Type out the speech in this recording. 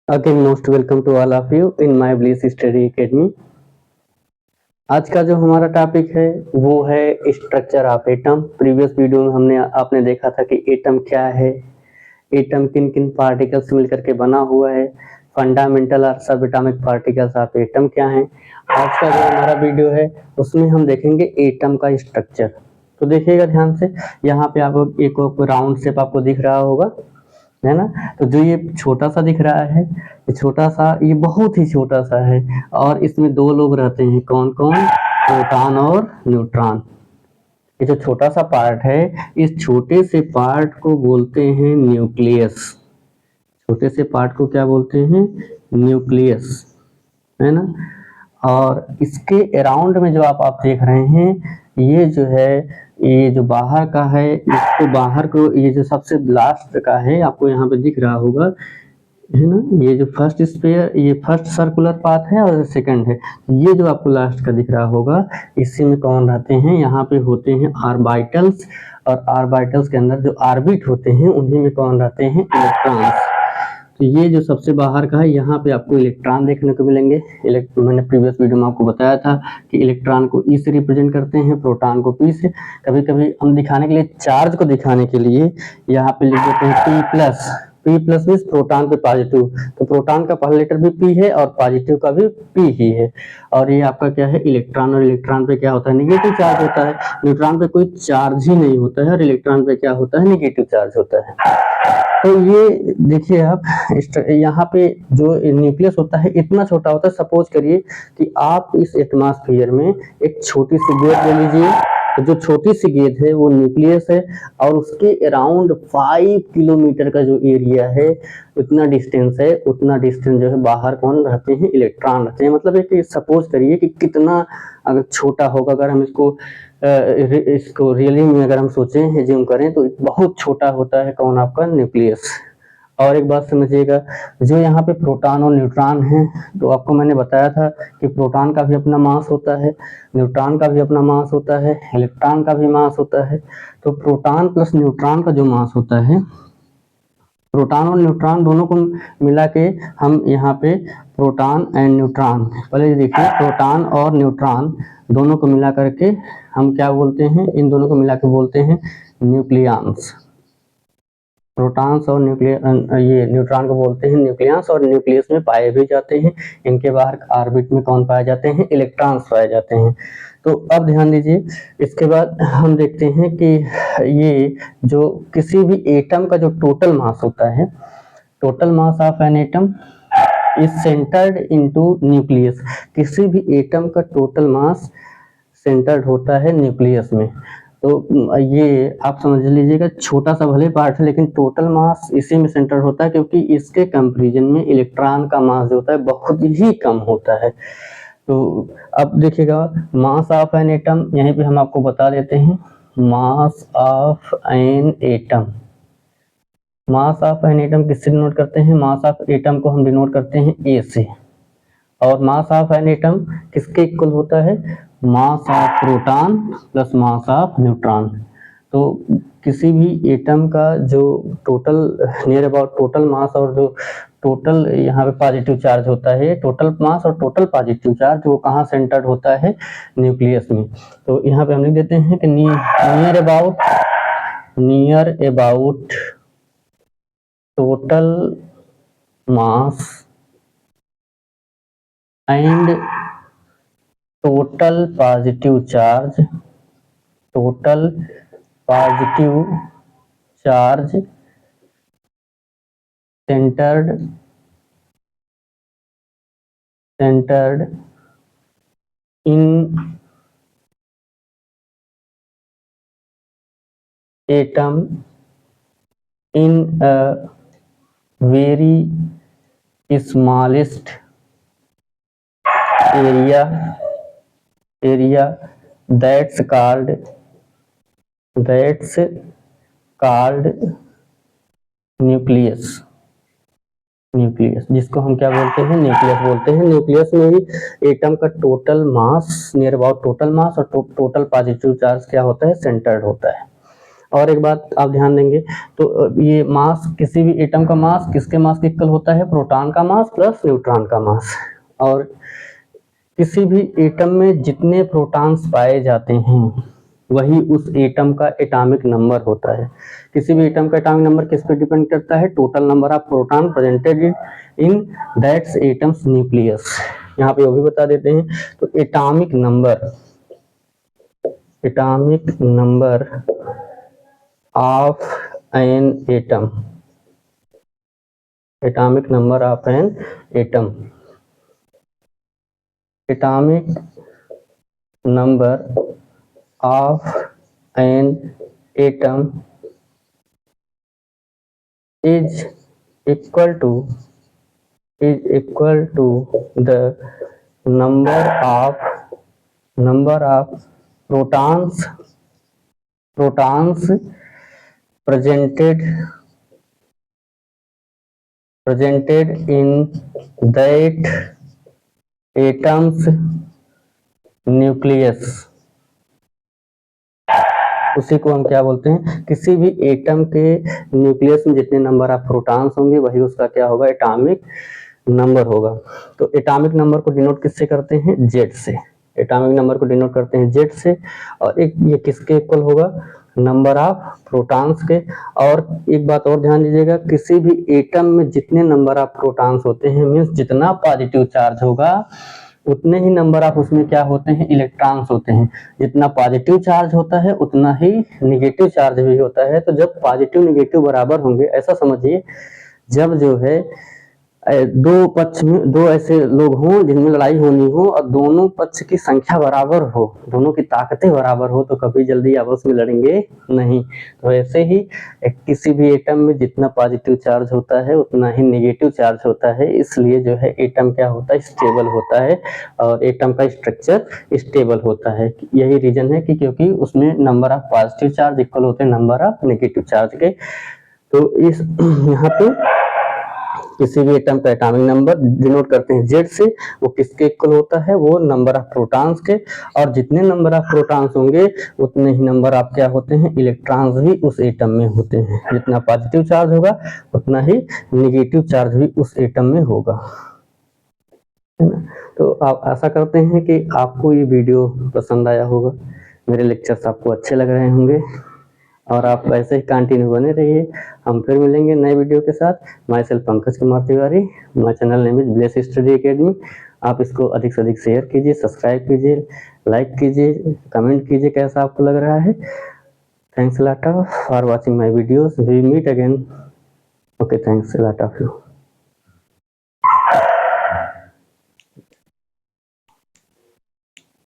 Again most welcome to all of you in my Bliss Study Academy. आज का जो हमारा टॉपिक है वो है structure of atom. Previous video में आपने देखा था कि एटम क्या है, एटम किन किन पार्टिकल्स मिलकर के बना हुआ है, फंडामेंटल और सब एटॉमिक पार्टिकल्स ऑफ एटम क्या हैं। आज का जो हमारा वीडियो है उसमें हम देखेंगे एटम का स्ट्रक्चर। तो देखिएगा ध्यान से, यहाँ पे आपको एक राउंड शेप आपको दिख रहा होगा, है ना। तो जो ये छोटा सा दिख रहा है, ये छोटा सा, ये बहुत ही छोटा सा है और इसमें दो लोग रहते हैं। कौन कौन? प्रोटॉन और न्यूट्रॉन। ये जो छोटा सा पार्ट है, इस छोटे से पार्ट को बोलते हैं न्यूक्लियस। छोटे से पार्ट को क्या बोलते हैं? न्यूक्लियस, है ना। और इसके अराउंड में जो आप देख रहे हैं, ये जो है, ये जो बाहर का है, इसको बाहर को, ये जो सबसे लास्ट का है आपको यहाँ पे दिख रहा होगा, है ना। ये जो फर्स्ट स्फीयर, ये फर्स्ट सर्कुलर पाथ है और सेकंड है। ये जो आपको लास्ट का दिख रहा होगा, इसी में कौन रहते हैं? यहाँ पे होते हैं ऑर्बिटल्स, और ऑर्बिटल्स के अंदर जो ऑर्बिट होते हैं उन्हीं में कौन रहते हैं? इलेक्ट्रॉन्स। तो ये जो सबसे बाहर का है, यहाँ पे आपको इलेक्ट्रॉन देखने को मिलेंगे। मैंने प्रीवियस वीडियो में आपको बताया था कि इलेक्ट्रॉन को ई से रिप्रेजेंट करते हैं, प्रोटॉन को पी से। कभी कभी हम दिखाने के लिए, चार्ज को दिखाने के लिए यहाँ पे लिख देते हैं P plus. P plus means proton पे पॉजिटिव, तो प्रोटॉन का पहला लेटर भी पी है और पॉजिटिव का भी पी ही है। और ये आपका क्या है? इलेक्ट्रॉन। और इलेक्ट्रॉन पे क्या होता है? नेगेटिव चार्ज होता है। न्यूट्रॉन पे कोई चार्ज ही नहीं होता है और इलेक्ट्रॉन पे क्या होता है? नेगेटिव चार्ज होता है। तो ये देखिए आप, यहाँ पे जो न्यूक्लियस होता है इतना छोटा होता है। सपोज करिए कि आप इस एटमॉस्फेयर में एक छोटी सी गेंद ले लीजिए, तो जो छोटी सी गेंद है वो न्यूक्लियस है, और उसके अराउंड 5 किलोमीटर का जो एरिया है, उतना डिस्टेंस है, उतना डिस्टेंस जो है बाहर कौन रहते हैं? इलेक्ट्रॉन रहते हैं। मतलब एक सपोज करिए कि कितना अगर छोटा होगा, अगर हम इसको रियली में अगर हम सोचें, एज्यूम करें, तो बहुत छोटा होता है कौन? आपका न्यूक्लियस। और एक बात समझिएगा, जो यहाँ पे प्रोटॉन और न्यूट्रॉन है, तो आपको मैंने बताया था कि प्रोटॉन का भी अपना मास होता है, न्यूट्रॉन का भी अपना मास होता है, इलेक्ट्रॉन का भी मास होता है। तो प्रोटॉन प्लस न्यूट्रॉन का जो मास होता है, प्रोटॉन और न्यूट्रॉन दोनों को मिला के हम यहाँ पे प्रोटॉन एंड न्यूट्रॉन, पहले देखिए, प्रोटॉन और न्यूट्रॉन दोनों को मिला करके हम क्या बोलते हैं? इन दोनों को मिला के बोलते हैं न्यूक्लियंस। प्रोटॉन्स और ये न्यूट्रॉन को बोलते हैं न्यूक्लियंस, और न्यूक्लियस में पाए भी जाते हैं। इनके बाहर ऑर्बिट में कौन पाए जाते हैं? इलेक्ट्रॉन्स पाए जाते हैं। तो अब ध्यान दीजिए, इसके बाद हम देखते हैं कि ये जो किसी भी एटम का जो टोटल मास होता है, total mass of an atom is centred into nucleus. किसी भी एटम का टोटल मास सेंटर्ड होता है न्यूक्लियस में। तो ये आप समझ लीजिएगा, छोटा सा भले पार्ट है लेकिन टोटल मास इसी में सेंटर होता है, क्योंकि इसके कंपैरिजन में इलेक्ट्रॉन का मास जो होता है बहुत ही कम होता है। तो अब देखिएगा, मास ऑफ एन एटम, यहीं पे हम आपको बता देते हैं, mass of an atom. Mass of an atom किससे डिनोट करते हैं? मास ऑफ एटम को हम डिनोट करते हैं ए से। और मास ऑफ एन एटम किसके इक्वल होता है? Mass of proton plus mass of neutron. तो किसी भी एटम का जो total near about total mass और जो टोटल यहाँ पे पॉजिटिव चार्ज होता है, टोटल मास और टोटल पॉजिटिव चार्ज, वो कहाँ सेंटर्ड होता है? न्यूक्लियस में। तो यहाँ पे हम लिख देते हैं कि near about total mass and total positive charge, total positive charge centred in atom in a very smallest area that's called nucleus. जिसको हम क्या बोलते हैं? न्यूक्लियस बोलते हैं। न्यूक्लियस में ही एटम का total mass, near about total mass और टोटल पॉजिटिव चार्ज क्या होता है? सेंटर्ड होता है। और एक बात आप ध्यान देंगे, तो ये मास, किसी भी एटम का मास किसके मास के इक्वल होता है? प्रोटॉन का मास प्लस न्यूट्रॉन का मास। और किसी भी एटम में जितने प्रोटॉन्स पाए जाते हैं वही उस एटम का एटॉमिक नंबर होता है। किसी भी एटम का एटॉमिक नंबर किस पे डिपेंड करता है? Total number of proton presented in that's atoms nucleus. यहाँ पे वो भी बता देते हैं। तो atomic number of an atom, atomic number of an atom, atomic number of an atom is equal to the number of protons presented in that atom's nucleus। उसी को हम क्या बोलते हैं? किसी भी एटम के न्यूक्लियस में जितने नंबर ऑफ प्रोटॉन्स होंगे वही उसका क्या होगा? एटॉमिक नंबर होगा। तो एटॉमिक नंबर को डिनोट किससे करते हैं? जेड से। एटॉमिक नंबर को डिनोट करते हैं जेड से। और एक ये किसके इक्वल होगा? नंबर ऑफ प्रोटॉन्स के। और एक बात और ध्यान दीजिएगा, किसी भी एटम में जितने नंबर ऑफ प्रोटॉन्स होते हैं, मीन्स जितना पॉजिटिव चार्ज होगा उतने ही नंबर ऑफ उसमें क्या होते हैं? इलेक्ट्रॉन्स होते हैं। जितना पॉजिटिव चार्ज होता है उतना ही निगेटिव चार्ज भी होता है। तो जब पॉजिटिव निगेटिव बराबर होंगे, ऐसा समझिए जब जो है दो पक्ष में दो ऐसे लोग हों जिनमें लड़ाई होनी हो और दोनों पक्ष की संख्या बराबर हो, दोनों की ताकतें बराबर हो, तो कभी जल्दी आपस में लड़ेंगे नहीं। तो ऐसे ही किसी भी एटम में जितना पॉजिटिव चार्ज होता है उतना ही नेगेटिव चार्ज होता है। इसलिए जो है एटम क्या होता है? स्टेबल होता है और एटम का स्ट्रक्चर स्टेबल होता है। यही रीजन है कि क्योंकि उसमें number of positive charge equal होते हैं नंबर ऑफ नेगेटिव चार्ज के। तो इस यहाँ पे किसी भी एटम का एटॉमिक नंबर डिनोट करते हैं जेड से। वो किसके इक्वल होता है? वो नंबर ऑफ प्रोटॉन्स के। और जितने नंबर ऑफ प्रोटॉन्स होंगे उतने ही नंबर ऑफ क्या होते हैं? इलेक्ट्रॉन्स भी उस एटम में होते हैं। जितना पॉजिटिव चार्ज होगा उतना ही नेगेटिव चार्ज भी उस एटम में होगा, है ना। तो आप आशा करते हैं कि आपको ये वीडियो पसंद आया होगा, मेरे लेक्चर्स आपको अच्छे लग रहे होंगे और आप ऐसे ही कंटिन्यू बने रहिए। हम फिर मिलेंगे नए वीडियो के साथ। My self Pankaj Kumar Tiwari, my channel name is bless study academy. आप इसको अधिक से अधिक शेयर कीजिए, सब्सक्राइब कीजिए, लाइक कीजिए, कमेंट कीजिए कैसा आपको लग रहा है। Thanks a lot for watching my videos. We meet again. Okay, thanks a lot of you.